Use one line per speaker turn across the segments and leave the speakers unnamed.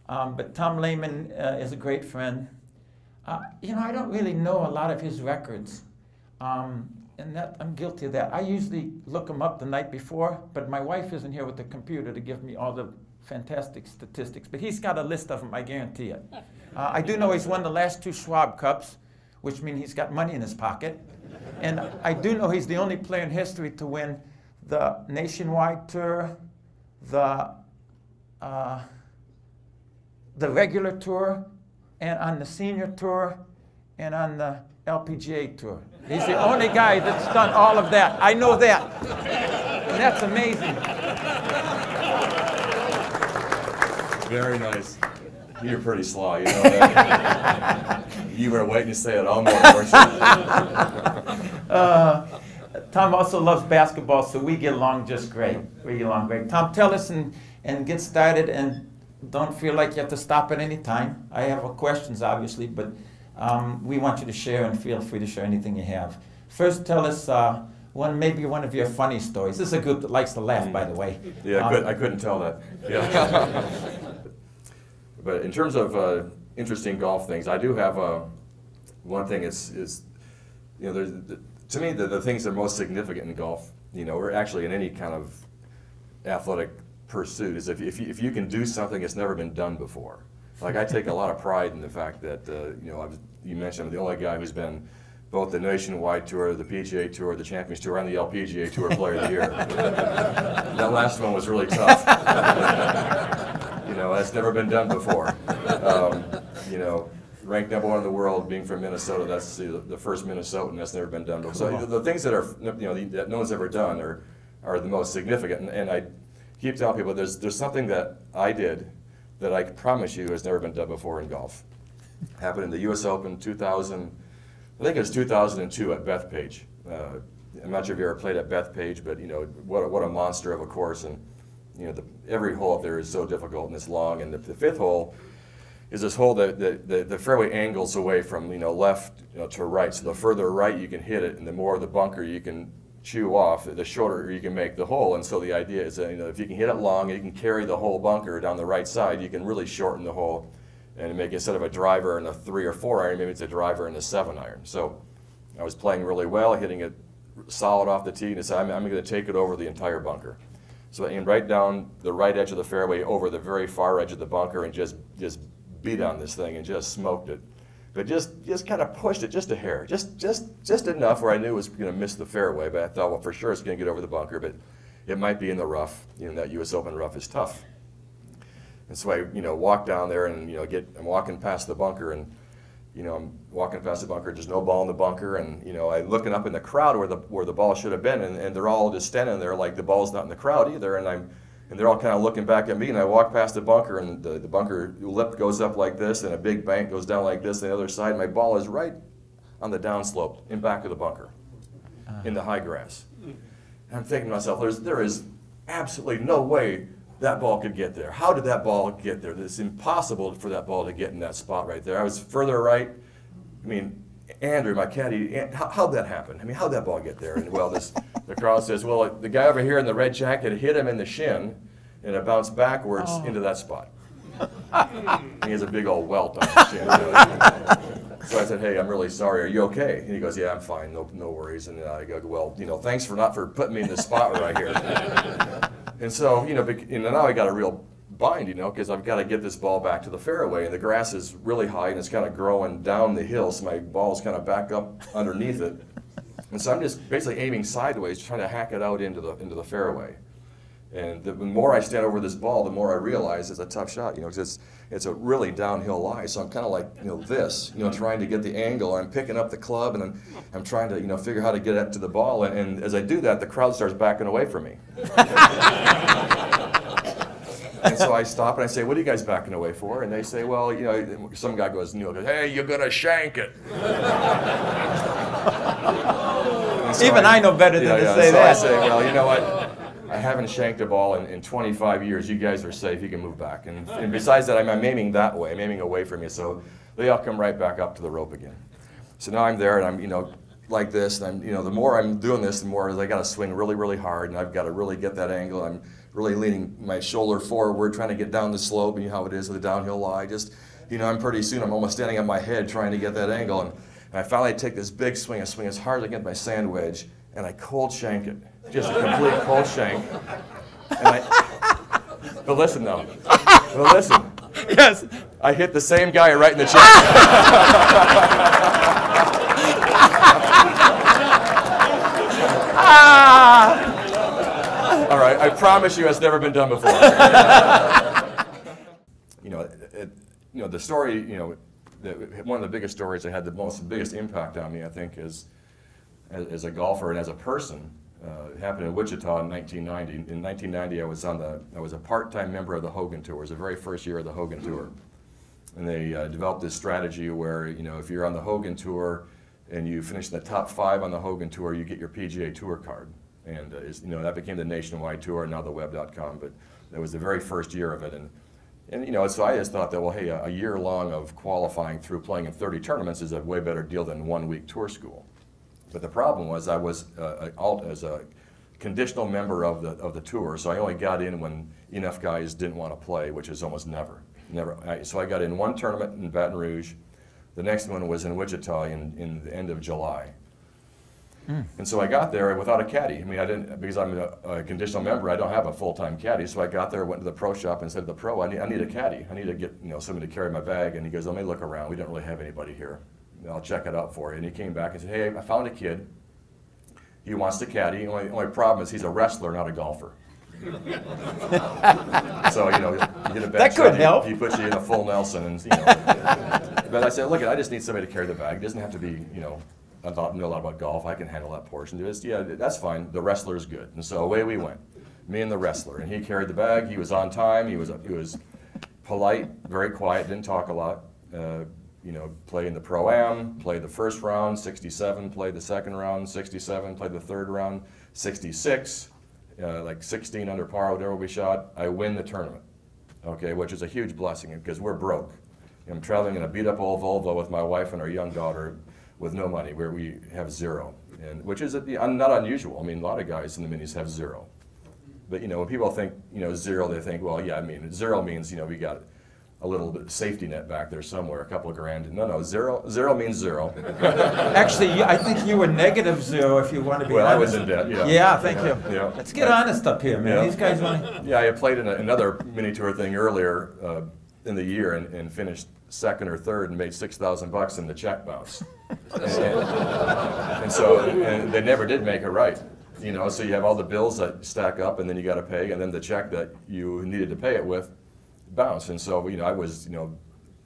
But Tom Lehman is a great friend. You know, I don't really know a lot of his records. And that, I'm guilty of that. I usually look them up the night before, but my wife isn't here with the computer to give me all the fantastic statistics. But he's got a list of them, I guarantee it. I do know he's won the last 2 Schwab Cups, which means he's got money in his pocket. And I do know he's the only player in history to win the Nationwide Tour, the regular tour, and on the Senior Tour, and on the LPGA Tour. He's the only guy that's done all of that. I know that. And that's amazing.
Very nice. You're pretty sly, you know that. You were waiting to say it all morning, weren't you?
Tom also loves basketball, so we get along just great. We get along great. Tom, tell us and get started, and don't feel like you have to stop at any time. I have questions, obviously, but we want you to share, and feel free to share anything you have. First, tell us maybe one of your funny stories. This is a group that likes to laugh, by the way.
Yeah, I couldn't tell that. Yeah. But in terms of interesting golf things, I do have one thing is you know, to me the things that are most significant in golf, you know, or actually in any kind of athletic pursuit, is if you can do something that's never been done before. Like, I take a lot of pride in the fact that you know, you mentioned I'm the only guy who's been both the Nationwide Tour, the PGA Tour, the Champions Tour, and the LPGA Tour Player of the Year. That last one was really tough. You know, that's never been done before. You know, ranked #1 in the world, being from Minnesota, that's the first Minnesotan, that's never been done before. So the things that are, you know, that no one's ever done are the most significant. And I keep telling people there's something that I did that I promise you has never been done before in golf. Happened in the U.S. Open 2000, I think it was 2002 at Bethpage. I'm not sure if you ever played at Bethpage, but you know, what a monster of a course. And you know, every hole up there is so difficult and it's long. And the 5th hole is this hole that the fairway angles away from, you know, left, you know, to right. So the further right you can hit it, and the more of the bunker you can chew off, the shorter you can make the hole. And so the idea is that, you know, if you can hit it long and you can carry the whole bunker down the right side, you can really shorten the hole and make, instead of a driver and a 3 or 4 iron, maybe it's a driver and a 7 iron. So I was playing really well, hitting it solid off the tee, and I said, I'm going to take it over the entire bunker. So I aimed right down the right edge of the fairway over the very far edge of the bunker and just beat on this thing and just smoked it. But just kind of pushed it just a hair, just enough where I knew it was going to miss the fairway. But I thought, well, for sure it's going to get over the bunker, but it might be in the rough. You know, that U.S. Open rough is tough. And so I, you know, walk down there, and you know, I'm walking past the bunker, and you know, I'm walking past the bunker. There's no ball in the bunker, and you know, I'm looking up in the crowd where the ball should have been, and they're all just standing there like the ball's not in the crowd either, and they're all kind of looking back at me, and I walk past the bunker, and the bunker lip goes up like this, and a big bank goes down like this on the other side, and my ball is right on the downslope in back of the bunker, in the high grass. And I'm thinking to myself, there is absolutely no way that ball could get there. How did that ball get there? It's impossible for that ball to get in that spot right there. I was further right. I mean, Andrew, my caddy, how'd that happen? I mean, how'd that ball get there? And well, the crowd says, well, the guy over here in the red jacket hit him in the shin, and it bounced backwards into that spot. And he has a big old welt on his shin. So I said, hey, I'm really sorry. Are you okay? And he goes, yeah, I'm fine. No worries. And I go, well, you know, thanks for putting me in this spot right here. And so, you know, now I got a real bind, you know, because I've got to get this ball back to the fairway, and the grass is really high, and it's kind of growing down the hill, so my ball's kind of back up underneath it. And so I'm just basically aiming sideways, trying to hack it out into the fairway. And the more I stand over this ball, the more I realize it's a tough shot, you know, because it's a really downhill lie. So I'm kind of like, you know, this, you know, trying to get the angle. I'm picking up the club, and I'm trying to, you know, figure how to get up to the ball. And as I do that, the crowd starts backing away from me. And so I stop and I say, what are you guys backing away for? And they say, well, you know, some guy goes, Neil goes, hey, you're going to shank it. So
even I know better than to say that.
So I say, well, you know what? I haven't shanked a ball in 25 years. You guys are safe. You can move back. And besides that, I'm aiming that way. I'm aiming away from you. So they all come right back up to the rope again. So now I'm there, and I'm, you know, like this. And I'm, you know, the more I'm doing this, the more I got to swing really, really hard, and I've got to really get that angle. I'm really leaning my shoulder forward, trying to get down the slope, and you know how it is with a downhill lie. Just, you know, I'm pretty soon, I'm almost standing on my head trying to get that angle. And I finally take this big swing. I swing as hard as I can with my sand wedge, and I cold shank it. Just a complete cold shank. And but listen now. But listen.
Yes.
I hit the same guy right in the chest. All right, I promise you it's never been done before. You know, the story, you know, one of the biggest stories that had the biggest impact on me, I think, is as a golfer and as a person. It happened in Wichita in 1990. In 1990, I was a part-time member of the Hogan Tour. It was the very first year of the Hogan Tour, and they developed this strategy where, you know, if you're on the Hogan Tour and you finish in the top 5 on the Hogan Tour, you get your PGA Tour card, and you know, that became the nationwide tour, and now the web.com. But that was the very first year of it, and you know, so I just thought that, well, hey, a year long of qualifying through playing in 30 tournaments is a way better deal than 1 week tour school. But the problem was I was as a conditional member of the tour, so I only got in when enough guys didn't want to play, which is almost never. So I got in one tournament in Baton Rouge. The next one was in Wichita in the end of July. And so I got there without a caddy. I mean, I didn't, because I'm a conditional member, I don't have a full-time caddy. So I got there, went to the pro shop and said to the pro, I need a caddy. I need to get, you know, somebody to carry my bag. And he goes, let me look around. We don't really have anybody here. I'll check it out for you. And he came back and said, hey, I found a kid. He wants to caddy. The only problem is he's a wrestler, not a golfer. So, you know, you get a bad
that could help.
He puts you in a full Nelson. And, you know. But I said, look, I just need somebody to carry the bag. It doesn't have to be, you know, I know a lot about golf. I can handle that portion. Yeah, that's fine. The wrestler's good. And so away we went, me and the wrestler. And he carried the bag. He was on time. He was polite, very quiet, didn't talk a lot. You know, played in the Pro-Am, played the first round, 67, played the second round, 67, played the third round, 66, like 16 under par, whatever we shot. I win the tournament, okay, which is a huge blessing because we're broke. I'm traveling in a beat-up old Volvo with my wife and our young daughter with no money, where we have zero, and which is not unusual. I mean, a lot of guys in the minis have zero. But, you know, when people think, you know, zero, they think, well, yeah, I mean, zero means, you know, we got a little bit safety net back there somewhere, a couple of grand. No, zero means zero.
Actually, I think you were -0 if you want to be
well,
honest.
I was in debt, yeah.
Yeah, thank you.
Yeah.
Let's get honest up here, man.
Yeah.
These guys want to...
Yeah, I played in another mini tour thing earlier in the year and finished second or third and made $6,000 in the check bounce. and so they never did make it right. You know, so you have all the bills that stack up, and then you got to pay, and then the check that you needed to pay it with bounce. And so, you know, I was, you know,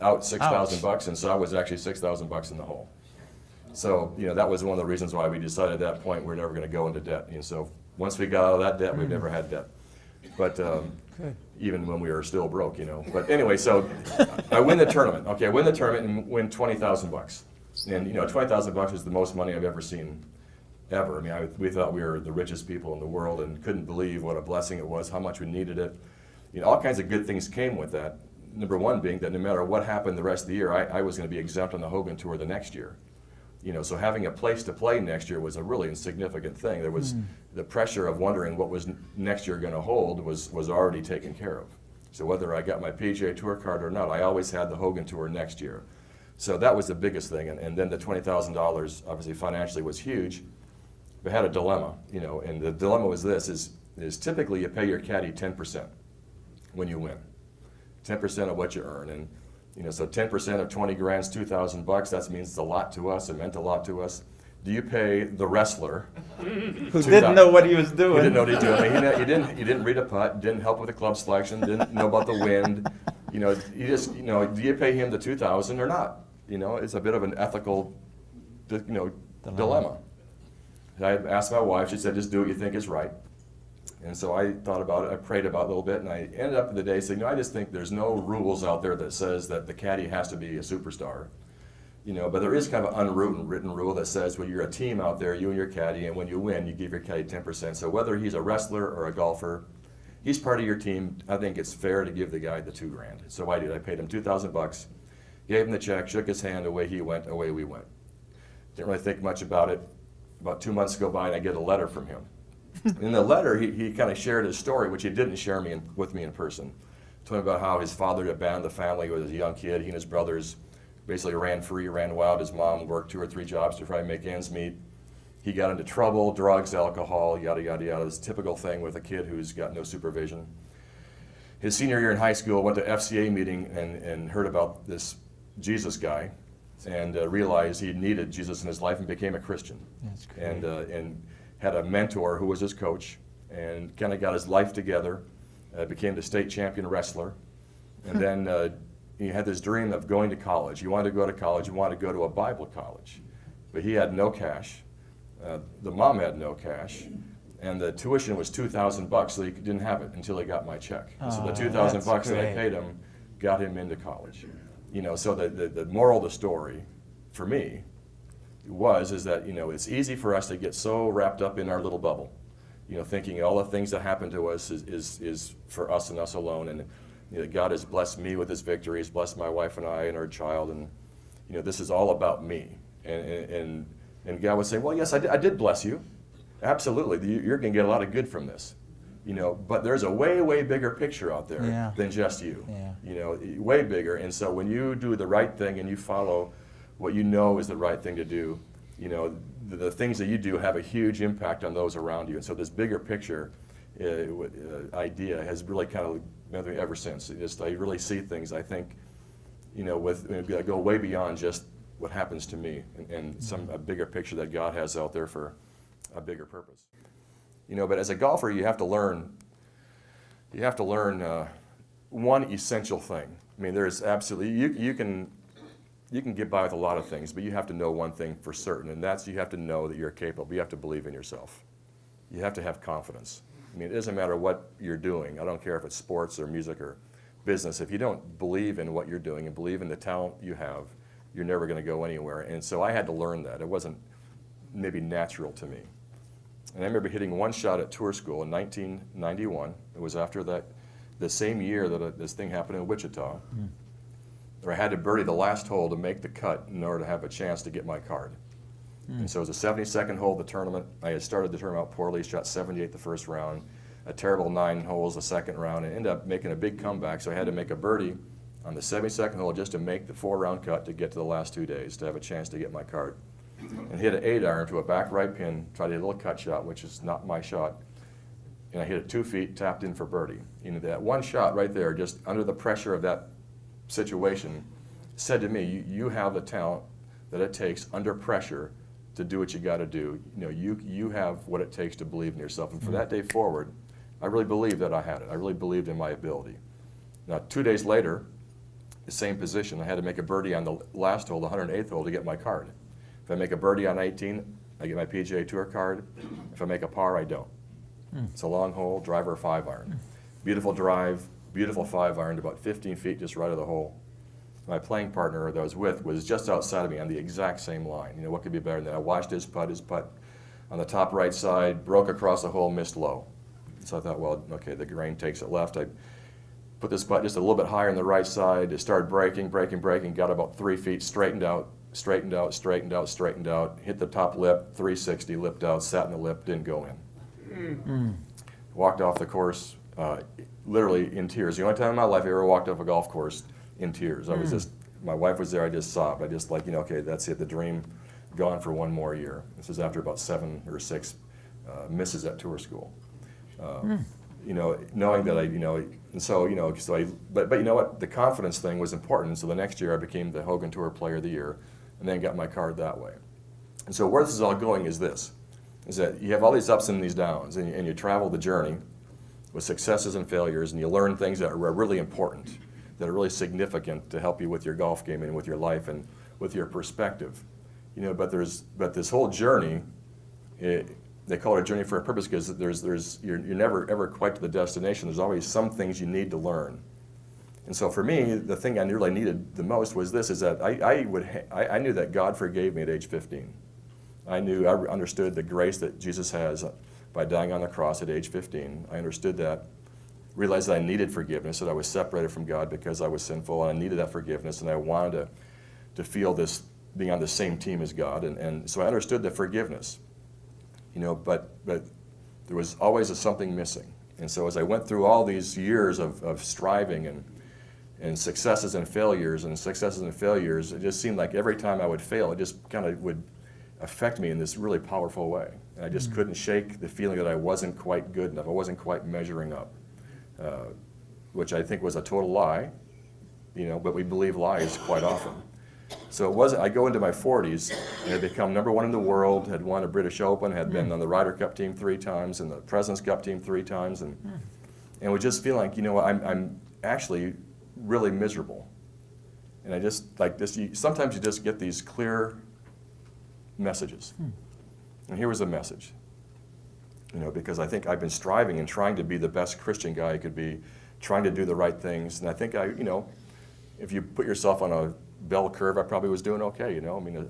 out $6,000, and so I was actually $6,000 in the hole. So, you know, that was one of the reasons why we decided at that point we're never going to go into debt. And so once we got out of that debt, we've never had debt. But even when we were still broke, you know. But anyway, so I win the tournament. Okay, I win the tournament and win $20,000. And, you know, $20,000 is the most money I've ever seen, ever. I mean, we thought we were the richest people in the world and couldn't believe what a blessing it was, how much we needed it. You know, all kinds of good things came with that. Number one being that no matter what happened the rest of the year, I was going to be exempt on the Hogan Tour the next year. You know, so having a place to play next year was a really insignificant thing. There was the pressure of wondering what was next year going to hold was already taken care of. So whether I got my PGA Tour card or not, I always had the Hogan Tour next year. So that was the biggest thing. And then the $20,000 obviously financially was huge. But had a dilemma, you know, and the dilemma was this, is typically you pay your caddy 10% when you win. 10% of what you earn. And you know, so 10% of 20 grand is $2,000. That means it's a lot to us. It meant a lot to us. Do you pay the wrestler
who didn't know what he was doing?
He didn't know what he was doing. I mean, he didn't read a putt, didn't help with the club selection, didn't know about the wind. You know, you just, you know, do you pay him the $2,000 or not? You know, it's a bit of an ethical, you know, dilemma. I asked my wife. She said, just do what you think is right. And so I thought about it, I prayed about it a little bit, and I ended up in the day saying, you know, I just think there's no rules out there that says that the caddy has to be a superstar. You know, but there is kind of an unwritten rule that says, well, you're a team out there, you and your caddy, and when you win, you give your caddy 10%. So whether he's a wrestler or a golfer, he's part of your team. I think it's fair to give the guy the $2 grand. So I did. I paid him $2,000, gave him the check, shook his hand, away he went, away we went. Didn't really think much about it. About 2 months go by, and I get a letter from him. In the letter, he kind of shared his story, which he didn't share with me in person. Told me about how his father had abandoned the family when he was a young kid. He and his brothers basically ran free, ran wild. His mom worked 2 or 3 jobs to try to make ends meet. He got into trouble, drugs, alcohol, yada, yada, yada. This typical thing with a kid who's got no supervision. His senior year in high school, went to FCA meeting and heard about this Jesus guy and realized he needed Jesus in his life and became a Christian.
That's great.
And had a mentor who was his coach and kind of got his life together, became the state champion wrestler. And then he had this dream of going to college. He wanted to go to college. He wanted to go to a Bible college. But he had no cash. The mom had no cash. And the tuition was $2,000, so he didn't have it until he got my check. So the $2,000 that I paid him got him into college. You know, so the moral of the story for me is that, you know, it's easy for us to get so wrapped up in our little bubble, you know, thinking all the things that happen to us is for us and us alone. And you know, God has blessed me with his victories, blessed my wife and I and our child, and you know, this is all about me. And God would say, well, yes, I did bless you. Absolutely, you're going to get a lot of good from this. You know, but there's a way, way bigger picture out there than just you. Yeah. You know, way bigger. And so when you do the right thing and you follow what you know is the right thing to do, you know, the things that you do have a huge impact on those around you. And so this bigger picture idea has really kind of been with me ever since. I really see things, I think, you know, go way beyond just what happens to me and a bigger picture that God has out there for a bigger purpose. You know, but as a golfer, you have to learn one essential thing. I mean, there's absolutely, you can get by with a lot of things, but you have to know one thing for certain, and that's you have to know that you're capable. You have to believe in yourself. You have to have confidence. I mean, it doesn't matter what you're doing. I don't care if it's sports or music or business. If you don't believe in what you're doing and believe in the talent you have, you're never going to go anywhere. And so I had to learn that. It wasn't maybe natural to me. And I remember hitting one shot at tour school in 1991. It was after the same year that this thing happened in Wichita, where I had to birdie the last hole to make the cut in order to have a chance to get my card. And so it was the 72nd hole of the tournament. I had started the tournament out poorly, shot 78 the first round, a terrible 9 holes the second round, and ended up making a big comeback. So I had to make a birdie on the 72nd hole just to make the 4-round cut to get to the last 2 days to have a chance to get my card. And hit an 8-iron to a back right pin, tried to hit a little cut shot, which is not my shot. And I hit it 2 feet, tapped in for birdie. You know, that one shot right there, just under the pressure of that situation, said to me, you have the talent that it takes under pressure to do what you got to do. You know, you have what it takes to believe in yourself. And from that day forward, I really believed that I had it. I really believed in my ability. Now, 2 days later, the same position, I had to make a birdie on the last hole, the 108th hole, to get my card. If I make a birdie on 18, I get my PGA Tour card. If I make a par, I don't. It's a long hole, driver 5-iron. Beautiful drive, beautiful 5-iron, about 15 feet just right of the hole. My playing partner that I was with was just outside of me on the exact same line. You know, what could be better than that? I watched his putt on the top right side, broke across the hole, missed low. So I thought, well, okay, the grain takes it left. I put this putt just a little bit higher on the right side. It started breaking, got about 3 feet, straightened out, hit the top lip, 360, lipped out, sat in the lip, didn't go in. Walked off the course literally in tears. The only time in my life I ever walked off a golf course in tears. I was just, my wife was there, I just sobbed. I just like, you know, okay, that's it, the dream gone for one more year. This is after about 7 or 6 misses at tour school. You know, knowing that but you know what, the confidence thing was important. So the next year I became the Hogan Tour Player of the Year and then got my card that way. And so where this is all going is this, is that you have all these ups and these downs and you travel the journey with successes and failures and you learn things that are really important, that are really significant to help you with your golf game and with your life and with your perspective. You know, but this whole journey, they call it a journey for a purpose because you're never ever quite to the destination. There's always some things you need to learn. And so for me, the thing I really needed the most was this, is that I knew that God forgave me at age 15. I understood the grace that Jesus has by dying on the cross at age 15. I understood that, realized that I needed forgiveness, that I was separated from God because I was sinful, and I needed that forgiveness, and I wanted to feel this, being on the same team as God. And so I understood the forgiveness. You know, but there was always something missing. And so as I went through all these years of striving and successes and failures, it just seemed like every time I would fail, it just kind of would affect me in this really powerful way. And I just couldn't shake the feeling that I wasn't quite good enough, I wasn't quite measuring up, which I think was a total lie, but we believe lies quite often. So it wasn't, I go into my 40s and had become #1 in the world, had won a British Open, had been on the Ryder Cup team 3 times and the President's Cup team 3 times, and we just feel like, I'm actually really miserable. And I just, like this, sometimes you just get these clear messages. And here was a message, because I think I've been striving and trying to be the best Christian guy I could be, trying to do the right things, and I think if you put yourself on a bell curve, I probably was doing okay, I mean,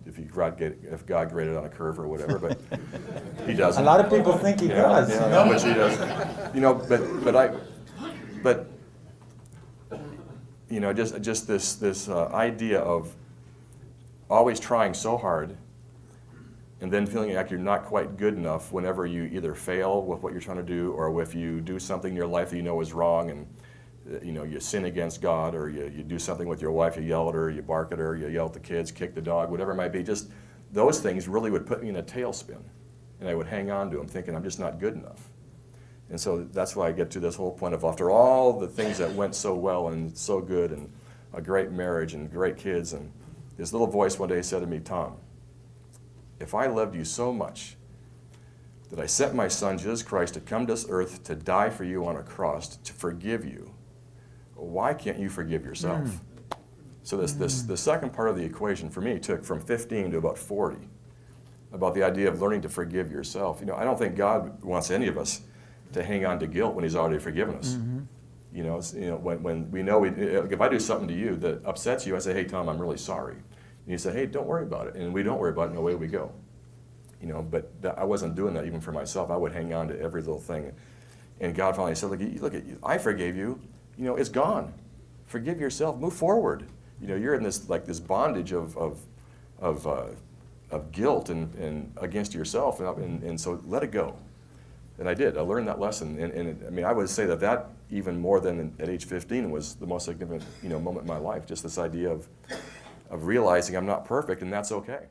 if God graded on a curve or whatever, but he doesn't.
A lot of people think he does.
Yeah, but he doesn't. Just this idea of always trying so hard and then feeling like you're not quite good enough whenever you either fail with what you're trying to do, or if you do something in your life that you know is wrong, and you sin against God, or you do something with your wife, you yell at her, you bark at her, you yell at the kids, kick the dog, whatever it might be. Just those things really would put me in a tailspin, and I would hang on to them thinking I'm just not good enough. And so that's why I get to this whole point of, after all the things that went so well and so good, and a great marriage and great kids, and this little voice one day said to me, Tom, if I loved you so much that I sent my son Jesus Christ to come to this earth to die for you on a cross, to forgive you, why can't you forgive yourself? So the second part of the equation for me took from 15 to about 40, about the idea of learning to forgive yourself. I don't think God wants any of us to hang on to guilt when he's already forgiven us. When we know, if I do something to you that upsets you, I say, hey, Tom, I'm really sorry. And you say, hey, don't worry about it. And we don't worry about it, and away we go. But I wasn't doing that even for myself. I would hang on to every little thing. And God finally said, look, I forgave you. It's gone. Forgive yourself. Move forward. You're in this bondage of guilt and against yourself, and so let it go. And I did. I learned that lesson. And I mean, I would say that even more than at age 15 was the most significant moment in my life. Just this idea of realizing I'm not perfect, and that's okay.